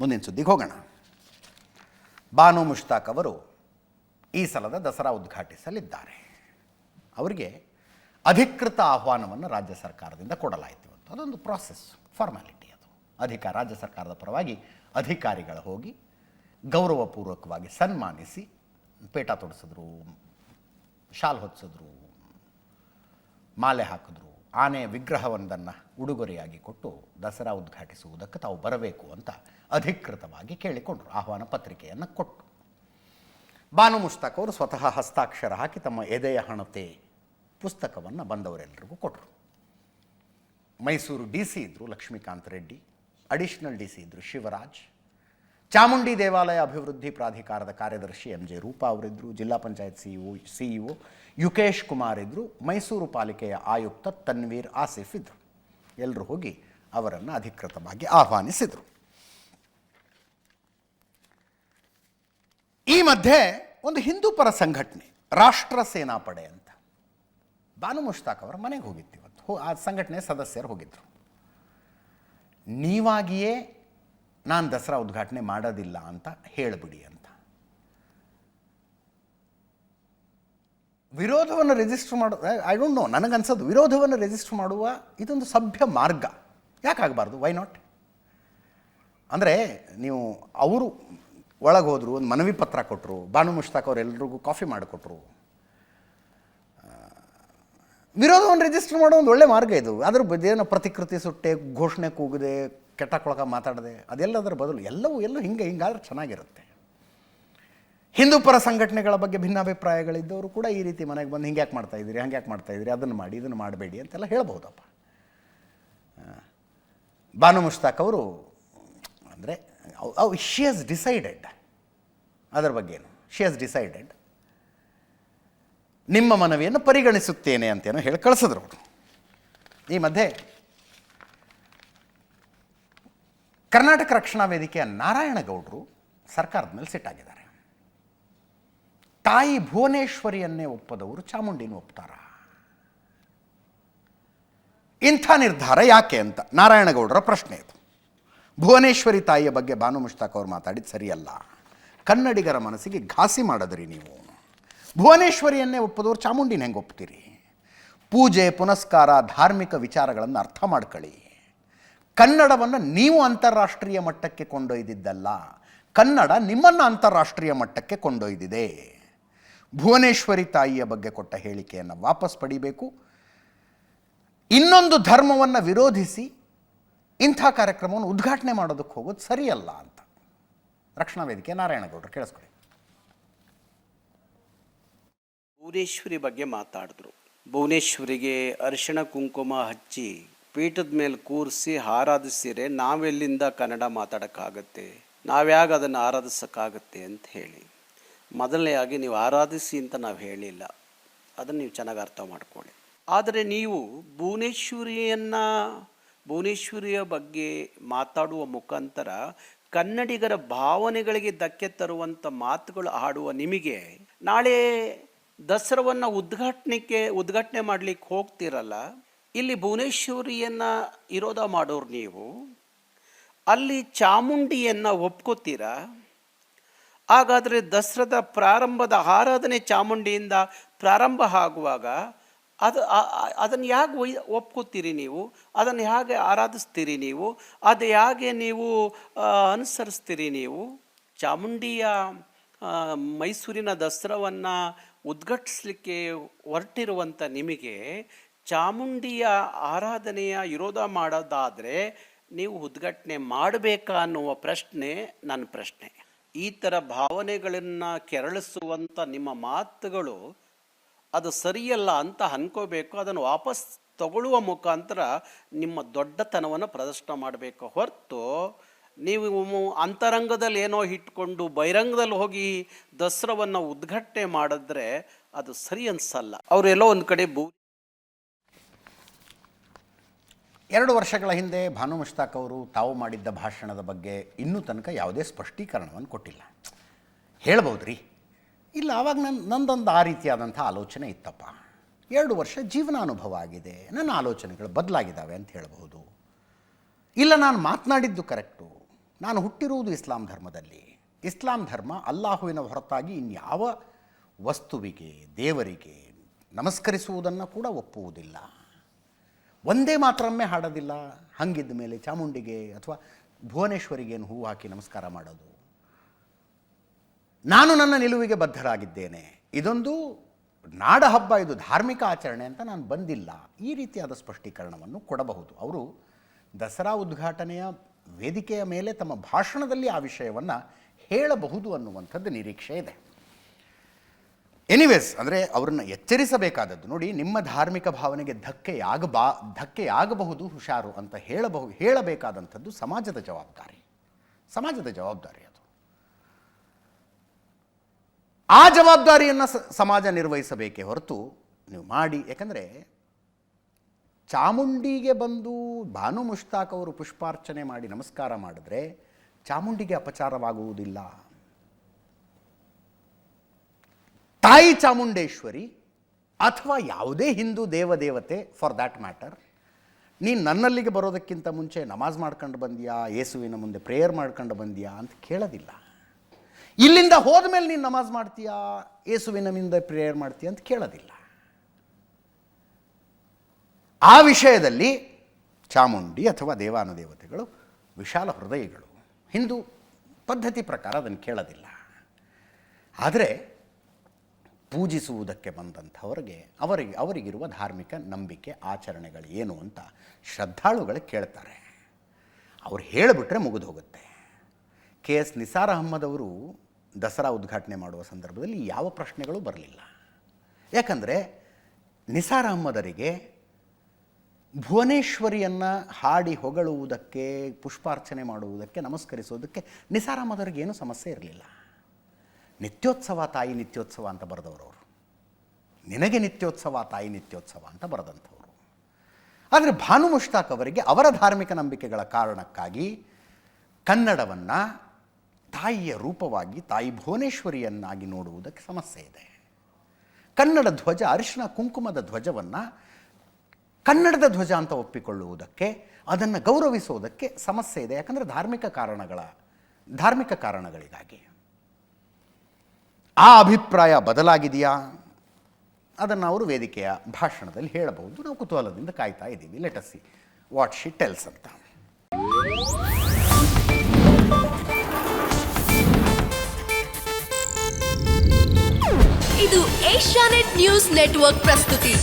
ಮುಂದಿನ ಸುದ್ದಿಗೆ ಹೋಗೋಣ. ಬಾನು ಮುಷ್ತಾಕ್ ಅವರು ಈ ಸಲದ ದಸರಾ ಉದ್ಘಾಟಿಸಲಿದ್ದಾರೆ. ಅವರಿಗೆ ಅಧಿಕೃತ ಆಹ್ವಾನವನ್ನು ರಾಜ್ಯ ಸರ್ಕಾರದಿಂದ ಕೊಡಲಾಯಿತು. ಅದೊಂದು ಪ್ರಾಸೆಸ್, ಫಾರ್ಮ್ಯಾಲಿಟಿ. ಅದು ರಾಜ್ಯ ಸರ್ಕಾರದ ಪರವಾಗಿ ಅಧಿಕಾರಿಗಳು ಹೋಗಿ ಗೌರವಪೂರ್ವಕವಾಗಿ ಸನ್ಮಾನಿಸಿ ಪೇಟ ತೊಡಿಸಿದ್ರು, ಶಾಲ್ ಹೊತ್ತಿಸಿದ್ರು, ಮಾಲೆ ಹಾಕಿದ್ರು, ಆನೆ ವಿಗ್ರಹವೊಂದನ್ನು ಉಡುಗೊರೆಯಾಗಿ ಕೊಟ್ಟು ದಸರಾ ಉದ್ಘಾಟಿಸುವುದಕ್ಕೆ ತಾವು ಬರಬೇಕು ಅಂತ ಅಧಿಕೃತವಾಗಿ ಕೇಳಿಕೊಂಡರು. ಆಹ್ವಾನ ಪತ್ರಿಕೆಯನ್ನು ಕೊಟ್ಟು ಬಾನು ಮುಷ್ತಾಕ್ ಅವರು ಸ್ವತಃ ಹಸ್ತಾಕ್ಷರ ಹಾಕಿ ತಮ್ಮ ಎದೆಯ ಹಣತೆ ಪುಸ್ತಕವನ್ನು ಬಂದವರೆಲ್ಲರಿಗೂ ಕೊಟ್ಟರು. ಮೈಸೂರು ಡಿ ಸಿ ಇದ್ದರು Lakshmikant Reddy, additional D C ಇದ್ದರು ಶಿವರಾಜ್, ಚಾಮುಂಡಿ ದೇವಾಲಯ ಅಭಿವೃದ್ಧಿ ಪ್ರಾಧಿಕಾರದ ಕಾರ್ಯದರ್ಶಿ ಎಂ ಜೆ ರೂಪಾ ಅವರಿದ್ದರು, ಜಿಲ್ಲಾ ಪಂಚಾಯತ್ ಸಿಇಒ ಯುಕೇಶ್ ಕುಮಾರ್ ಇದ್ದರು, ಮೈಸೂರು ಪಾಲಿಕೆಯ ಆಯುಕ್ತ ತನ್ವೀರ್ ಆಸಿಫ್ ಇದ್ದರು. ಎಲ್ಲರೂ ಹೋಗಿ ಅವರನ್ನು ಅಧಿಕೃತವಾಗಿ ಆಹ್ವಾನಿಸಿದರು. ಈ ಮಧ್ಯೆ ಒಂದು ಹಿಂದೂ ಪರ ಸಂಘಟನೆ ರಾಷ್ಟ್ರ ಸೇನಾ ಪಡೆ ಅಂತ ಬಾನು ಮುಷ್ತಾಕ್ ಅವರ ಮನೆಗೆ ಹೋಗಿತ್ತು. ಇವತ್ತು ಆ ಸಂಘಟನೆ ಸದಸ್ಯರು ಹೋಗಿದ್ದರು. ನೀವಾಗಿಯೇ ನಾನು ದಸರಾ ಉದ್ಘಾಟನೆ ಮಾಡೋದಿಲ್ಲ ಅಂತ ಹೇಳಿಬಿಡಿ ಅಂತ. ವಿರೋಧವನ್ನು ರಿಜಿಸ್ಟರ್ ಮಾಡೋ ಐ ಡೋಂಟ್ ನೋ, ನನಗನ್ಸೋದು ವಿರೋಧವನ್ನು ರಿಜಿಸ್ಟರ್ ಮಾಡುವ ಇದೊಂದು ಸಭ್ಯ ಮಾರ್ಗ. ಯಾಕಾಗಬಾರ್ದು? Why not? ಅಂದರೆ ನೀವು ಅವರು ಒಳಗೆ ಹೋದರು, ಒಂದು ಮನವಿ ಪತ್ರ ಕೊಟ್ಟರು, ಬಾನು ಮುಷ್ತಾಕ್ ಅವರು ಎಲ್ರಿಗೂ ಕಾಫಿ ಮಾಡಿಕೊಟ್ರು. ವಿರೋಧವನ್ನು ರಿಜಿಸ್ಟರ್ ಮಾಡೋ ಒಂದು ಒಳ್ಳೆ ಮಾರ್ಗ ಇದು. ಅದ್ರ ಬದೇನೋ ಪ್ರತಿಕೃತಿ ಸುಟ್ಟೆ, ಘೋಷಣೆ ಕೂಗದೆ, ಕೆಟ್ಟ ಕೊಳಕ ಮಾತಾಡದೆ, ಅದೆಲ್ಲದರ ಬದಲು ಎಲ್ಲವೂ ಹಿಂಗಾದ್ರೆ ಚೆನ್ನಾಗಿರುತ್ತೆ. ಹಿಂದೂ ಪರ ಸಂಘಟನೆಗಳ ಬಗ್ಗೆ ಭಿನ್ನಾಭಿಪ್ರಾಯಗಳಿದ್ದವರು ಕೂಡ ಈ ರೀತಿ ಮನೆಗೆ ಬಂದು ಹಿಂಗೆ ಯಾಕೆ ಮಾಡ್ತಾಯಿದ್ದೀರಿ, ಹಂಗೆ ಯಾಕೆ ಮಾಡ್ತಾಯಿದ್ದೀರಿ, ಅದನ್ನು ಮಾಡಿ ಇದನ್ನು ಮಾಡಬೇಡಿ ಅಂತೆಲ್ಲ ಹೇಳ್ಬೋದಪ್ಪ. ಬಾನು ಮುಷ್ತಾಕ್ ಅವರು ಅಂದರೆ ಶಿ ಹ್ಯಾಸ್ ಡಿಸೈಡೆಡ್, ಅದರ ಬಗ್ಗೆನು ಶಿ ಹ್ಯಾಸ್ ಡಿಸೈಡೆಡ್, ನಿಮ್ಮ ಮನವಿಯನ್ನು ಪರಿಗಣಿಸುತ್ತೇನೆ ಅಂತೇನೋ ಹೇಳಿ ಕಳಿಸಿದ್ರು ಅವರು. ಈ ಮಧ್ಯೆ ಕರ್ನಾಟಕ ರಕ್ಷಣಾ ವೇದಿಕೆಯ ನಾರಾಯಣಗೌಡರು ಸರ್ಕಾರದ ಮೇಲೆ ಸಿಟ್ಟಾಗಿದ್ದಾರೆ. ತಾಯಿ ಭುವನೇಶ್ವರಿಯನ್ನೇ ಒಪ್ಪದವರು ಚಾಮುಂಡಿನ ಒಪ್ತಾರ? ಇಂಥ ನಿರ್ಧಾರ ಯಾಕೆ ಅಂತ ನಾರಾಯಣಗೌಡರ ಪ್ರಶ್ನೆ ಇದು. ಭುವನೇಶ್ವರಿ ತಾಯಿಯ ಬಗ್ಗೆ ಬಾನು ಮುಷ್ತಾಕ್ ಅವರು ಮಾತಾಡಿದ್ದು ಸರಿಯಲ್ಲ, ಕನ್ನಡಿಗರ ಮನಸ್ಸಿಗೆ ಘಾಸಿ ಮಾಡಿದ್ರಿ ನೀವು. ಭುವನೇಶ್ವರಿಯನ್ನೇ ಒಪ್ಪದವರು ಚಾಮುಂಡಿನ ಹೆಂಗೆ ಒಪ್ತೀರಿ? ಪೂಜೆ ಪುನಸ್ಕಾರ ಧಾರ್ಮಿಕ ವಿಚಾರಗಳನ್ನು ಅರ್ಥ ಮಾಡ್ಕೊಳ್ಳಿ. ಕನ್ನಡವನ್ನು ನೀವು ಅಂತಾರಾಷ್ಟ್ರೀಯ ಮಟ್ಟಕ್ಕೆ ಕೊಂಡೊಯ್ದಿದ್ದಲ್ಲ, ಕನ್ನಡ ನಿಮ್ಮನ್ನು ಅಂತಾರಾಷ್ಟ್ರೀಯ ಮಟ್ಟಕ್ಕೆ ಕೊಂಡೊಯ್ದಿದೆ. ಭುವನೇಶ್ವರಿ ತಾಯಿಯ ಬಗ್ಗೆ ಕೊಟ್ಟ ಹೇಳಿಕೆಯನ್ನು ವಾಪಸ್ ಪಡಿಬೇಕು. ಇನ್ನೊಂದು ಧರ್ಮವನ್ನು ವಿರೋಧಿಸಿ ಇಂಥ ಕಾರ್ಯಕ್ರಮವನ್ನು ಉದ್ಘಾಟನೆ ಮಾಡೋದಕ್ಕೆ ಹೋಗೋದು ಸರಿಯಲ್ಲ ಅಂತ ರಕ್ಷಣಾ ವೇದಿಕೆ ನಾರಾಯಣಗೌಡರು ಕೇಳಿಸ್ಕೊಳ್ಳಿ. ಭುವನೇಶ್ವರಿ ಬಗ್ಗೆ ಮಾತಾಡಿದ್ರು. ಭುವನೇಶ್ವರಿಗೆ ಅರಿಶಿಣ ಕುಂಕುಮ ಹಚ್ಚಿ ಪೀಠದ ಮೇಲೆ ಕೂರಿಸಿ ಆರಾಧಿಸಿರೆ ನಾವೆಲ್ಲಿಂದ ಕನ್ನಡ ಮಾತಾಡೋಕ್ಕಾಗತ್ತೆ, ನಾವ್ಯಾಗ ಅದನ್ನು ಆರಾಧಿಸೋಕ್ಕಾಗತ್ತೆ ಅಂತ ಹೇಳಿ. ಮೊದಲನೆಯಾಗಿ ನೀವು ಆರಾಧಿಸಿ ಅಂತ ನಾವು ಹೇಳಿಲ್ಲ, ಅದನ್ನು ನೀವು ಚೆನ್ನಾಗಿ ಅರ್ಥ ಮಾಡ್ಕೊಳ್ಳಿ. ಆದರೆ ನೀವು ಭುವನೇಶ್ವರಿಯ ಬಗ್ಗೆ ಮಾತಾಡುವ ಮುಖಾಂತರ ಕನ್ನಡಿಗರ ಭಾವನೆಗಳಿಗೆ ಧಕ್ಕೆ ತರುವಂಥ ಮಾತುಗಳು ಆಡುವ ನಿಮಗೆ ನಾಳೆ ದಸರಾವನ್ನು ಉದ್ಘಾಟನೆ ಮಾಡಲಿಕ್ಕೆ ಹೋಗ್ತಿರಲ್ಲ, ಇಲ್ಲಿ ಭುವನೇಶ್ವರಿಯನ್ನು ವಿರೋಧ ಮಾಡೋರು ನೀವು, ಅಲ್ಲಿ ಚಾಮುಂಡಿಯನ್ನು ಒಪ್ಕೋತೀರಾ? ಹಾಗಾದರೆ ದಸರಾದ ಪ್ರಾರಂಭದ ಆರಾಧನೆ ಚಾಮುಂಡಿಯಿಂದ ಪ್ರಾರಂಭ ಆಗುವಾಗ ಅದನ್ನು ಹೇಗೆ ಒಪ್ಕೋತೀರಿ ನೀವು? ಅದನ್ನು ಹೇಗೆ ಆರಾಧಿಸ್ತೀರಿ ನೀವು? ಅದು ಹೇಗೆ ನೀವು ಅನುಸರಿಸ್ತೀರಿ ನೀವು? ಚಾಮುಂಡಿಯ ಮೈಸೂರಿನ ದಸರಾವನ್ನು ಉದ್ಘಾಟಿಸಲಿಕ್ಕೆ ಹೊರಟಿರುವಂಥ ನಿಮಗೆ ಚಾಮುಂಡಿಯ ಆರಾಧನೆಯ ವಿರೋಧ ಮಾಡೋದಾದರೆ ನೀವು ಉದ್ಘಾಟನೆ ಮಾಡಬೇಕಾ ಅನ್ನುವ ಪ್ರಶ್ನೆ ನನ್ನ ಪ್ರಶ್ನೆ. ಈ ಥರ ಭಾವನೆಗಳನ್ನು ಕೆರಳಿಸುವಂಥ ನಿಮ್ಮ ಮಾತುಗಳು ಅದು ಸರಿಯಲ್ಲ ಅಂತ ಅನ್ಕೋಬೇಕು. ಅದನ್ನು ವಾಪಸ್ ತಗೊಳ್ಳುವ ಮುಖಾಂತರ ನಿಮ್ಮ ದೊಡ್ಡತನವನ್ನು ಪ್ರದರ್ಶನ ಮಾಡಬೇಕು ಹೊರತು ನೀವು ಅಂತರಂಗದಲ್ಲಿ ಏನೋ ಇಟ್ಕೊಂಡು ಬಹಿರಂಗದಲ್ಲಿ ಹೋಗಿ ದಸರಾವನ್ನು ಉದ್ಘಾಟನೆ ಮಾಡಿದ್ರೆ ಅದು ಸರಿ ಅನ್ಸಲ್ಲ. ಅವರೆಲ್ಲೋ ಒಂದು ಕಡೆ 2 ವರ್ಷಗಳ ಹಿಂದೆ ಬಾನು ಮುಷ್ತಾಕ್ ಅವರು ತಾವು ಮಾಡಿದ್ದ ಭಾಷಣದ ಬಗ್ಗೆ ಇನ್ನೂ ತನಕ ಯಾವುದೇ ಸ್ಪಷ್ಟೀಕರಣವನ್ನು ಕೊಟ್ಟಿಲ್ಲ. ಹೇಳ್ಬೋದ್ರಿ, ಇಲ್ಲ ಆವಾಗ ನಂದೊಂದು ಆ ರೀತಿಯಾದಂಥ ಆಲೋಚನೆ ಇತ್ತಪ್ಪ, 2 ವರ್ಷ ಜೀವನಾನುಭವ ಆಗಿದೆ, ನನ್ನ ಆಲೋಚನೆಗಳು ಬದಲಾಗಿದ್ದಾವೆ ಅಂತ ಹೇಳ್ಬೋದು. ಇಲ್ಲ ನಾನು ಮಾತನಾಡಿದ್ದು ಕರೆಕ್ಟು, ನಾನು ಹುಟ್ಟಿರುವುದು ಇಸ್ಲಾಂ ಧರ್ಮದಲ್ಲಿ. ಇಸ್ಲಾಂ ಧರ್ಮ ಅಲ್ಲಾಹುವಿನ ಹೊರತಾಗಿ ಇನ್ಯಾವ ವಸ್ತುವಿಗೆ, ದೇವರಿಗೆ ನಮಸ್ಕರಿಸುವುದನ್ನು ಕೂಡ ಒಪ್ಪುವುದಿಲ್ಲ. ಒಂದೇ ಮಾತ್ರಮ್ಮೆ ಹಾಡೋದಿಲ್ಲ. ಹಂಗಿದ್ದ ಮೇಲೆ ಚಾಮುಂಡಿಗೆ ಅಥವಾ ಭುವನೇಶ್ವರಿಗೇನು ಹೂವು ಹಾಕಿ ನಮಸ್ಕಾರ ಮಾಡೋದು? ನಾನು ನನ್ನ ನಿಲುವಿಗೆ ಬದ್ಧರಾಗಿದ್ದೇನೆ. ಇದೊಂದು ನಾಡ ಹಬ್ಬ, ಇದು ಧಾರ್ಮಿಕ ಆಚರಣೆ ಅಂತ ನಾನು ಬಂದಿಲ್ಲ. ಈ ರೀತಿಯಾದ ಸ್ಪಷ್ಟೀಕರಣವನ್ನು ಕೊಡಬಹುದು. ಅವರು ದಸರಾ ಉದ್ಘಾಟನೆಯ ವೇದಿಕೆಯ ಮೇಲೆ ತಮ್ಮ ಭಾಷಣದಲ್ಲಿ ಆ ವಿಷಯವನ್ನು ಹೇಳಬಹುದು ಅನ್ನುವಂಥದ್ದು ನಿರೀಕ್ಷೆ ಇದೆ. ಎನಿವೇಸ್, ಅಂದರೆ ಅವ್ರನ್ನ ಎಚ್ಚರಿಸಬೇಕಾದದ್ದು, ನೋಡಿ, ನಿಮ್ಮ ಧಾರ್ಮಿಕ ಭಾವನೆಗೆ ಧಕ್ಕೆಯಾಗಬಹುದು, ಹುಷಾರು ಅಂತ ಹೇಳಬೇಕಾದಂಥದ್ದು ಸಮಾಜದ ಜವಾಬ್ದಾರಿ ಅದು. ಆ ಜವಾಬ್ದಾರಿಯನ್ನು ಸಮಾಜ ನಿರ್ವಹಿಸಬೇಕೇ ಹೊರತು ನೀವು ಮಾಡಿ. ಯಾಕಂದರೆ ಚಾಮುಂಡಿಗೆ ಬಂದು ಬಾನು ಮುಷ್ತಾಕ್ ಅವರು ಪುಷ್ಪಾರ್ಚನೆ ಮಾಡಿ ನಮಸ್ಕಾರ ಮಾಡಿದ್ರೆ ಚಾಮುಂಡಿಗೆ ಅಪಚಾರವಾಗುವುದಿಲ್ಲ. ತಾಯಿ ಚಾಮುಂಡೇಶ್ವರಿ ಅಥವಾ ಯಾವುದೇ ಹಿಂದೂ ದೇವತೆ ಫಾರ್ ದ್ಯಾಟ್ ಮ್ಯಾಟರ್, ನೀನು ನನ್ನಲ್ಲಿಗೆ ಬರೋದಕ್ಕಿಂತ ಮುಂಚೆ ನಮಾಜ್ ಮಾಡ್ಕೊಂಡು ಬಂದ್ಯಾ, ಯೇಸುವಿನ ಮುಂದೆ ಪ್ರೇಯರ್ ಮಾಡ್ಕೊಂಡು ಬಂದ್ಯಾ ಅಂತ ಕೇಳೋದಿಲ್ಲ. ಇಲ್ಲಿಂದ ಹೋದ ಮೇಲೆ ನೀನು ನಮಾಜ್ ಮಾಡ್ತೀಯಾ, ಯೇಸುವಿನ ಮುಂದೆ ಪ್ರೇಯರ್ ಮಾಡ್ತೀಯಾ ಅಂತ ಕೇಳೋದಿಲ್ಲ. ಆ ವಿಷಯದಲ್ಲಿ ಚಾಮುಂಡಿ ಅಥವಾ ದೇವಾನುದೇವತೆಗಳು ವಿಶಾಲ ಹೃದಯಗಳು. ಹಿಂದೂ ಪದ್ಧತಿ ಪ್ರಕಾರ ಅದನ್ನು ಕೇಳೋದಿಲ್ಲ. ಆದರೆ ಪೂಜಿಸುವುದಕ್ಕೆ ಬಂದಂಥವ್ರಿಗೆ ಅವರಿಗಿರುವ ಧಾರ್ಮಿಕ ನಂಬಿಕೆ ಆಚರಣೆಗಳು ಏನು ಅಂತ ಶ್ರದ್ಧಾಳುಗಳು ಕೇಳ್ತಾರೆ. ಅವ್ರು ಹೇಳಿಬಿಟ್ರೆ ಮುಗಿದು ಹೋಗುತ್ತೆ. KS ನಿಸಾರ್ ಅಹಮ್ಮದ್ ಅವರು ದಸರಾ ಉದ್ಘಾಟನೆ ಮಾಡುವ ಸಂದರ್ಭದಲ್ಲಿ ಯಾವ ಪ್ರಶ್ನೆಗಳು ಬರಲಿಲ್ಲ. ಯಾಕಂದರೆ ನಿಸಾರ್ ಅಹಮ್ಮದರಿಗೆ ಭುವನೇಶ್ವರಿಯನ್ನು ಹಾಡಿ ಹೊಗಳುವುದಕ್ಕೆ, ಪುಷ್ಪಾರ್ಚನೆ ಮಾಡುವುದಕ್ಕೆ, ನಮಸ್ಕರಿಸುವುದಕ್ಕೆ ನಿಸಾರ್ ಅಹಮ್ಮದರಿಗೆ ಏನೂ ಸಮಸ್ಯೆ ಇರಲಿಲ್ಲ. ನಿತ್ಯೋತ್ಸವ ತಾಯಿ ನಿತ್ಯೋತ್ಸವ ಅಂತ ಬರೆದವರು ಅವರು. ನಿನಗೆ ನಿತ್ಯೋತ್ಸವ ತಾಯಿ ನಿತ್ಯೋತ್ಸವ ಅಂತ ಬರೆದಂಥವ್ರು. ಆದರೆ ಬಾನು ಮುಷ್ತಾಕ್ ಅವರಿಗೆ ಅವರ ಧಾರ್ಮಿಕ ನಂಬಿಕೆಗಳ ಕಾರಣಕ್ಕಾಗಿ ಕನ್ನಡವನ್ನು ತಾಯಿಯ ರೂಪವಾಗಿ, ತಾಯಿ ಭುವನೇಶ್ವರಿಯನ್ನಾಗಿ ನೋಡುವುದಕ್ಕೆ ಸಮಸ್ಯೆ ಇದೆ. ಕನ್ನಡ ಧ್ವಜ, ಅರಿಶಿಣ ಕುಂಕುಮದ ಧ್ವಜವನ್ನು ಕನ್ನಡದ ಧ್ವಜ ಅಂತ ಒಪ್ಪಿಕೊಳ್ಳುವುದಕ್ಕೆ, ಅದನ್ನು ಗೌರವಿಸುವುದಕ್ಕೆ ಸಮಸ್ಯೆ ಇದೆ. ಯಾಕಂದರೆ ಧಾರ್ಮಿಕ ಕಾರಣಗಳಿಗಾಗಿ. ಆ ಅಭಿಪ್ರಾಯ ಬದಲಾಗಿದೆಯಾ? ಅದನ್ನು ಅವರು ವೇದಿಕೆಯ ಭಾಷಣದಲ್ಲಿ ಹೇಳಬಹುದು. ನಾವು ಕುತೂಹಲದಿಂದ ಕಾಯ್ತಾ ಇದ್ದೀವಿ. Let us see what she tells ಅಂತ. ಇದು ಏಷ್ಯಾನೆಟ್ ನ್ಯೂಸ್ ನೆಟ್ವರ್ಕ್ ಪ್ರಸ್ತುತಿ.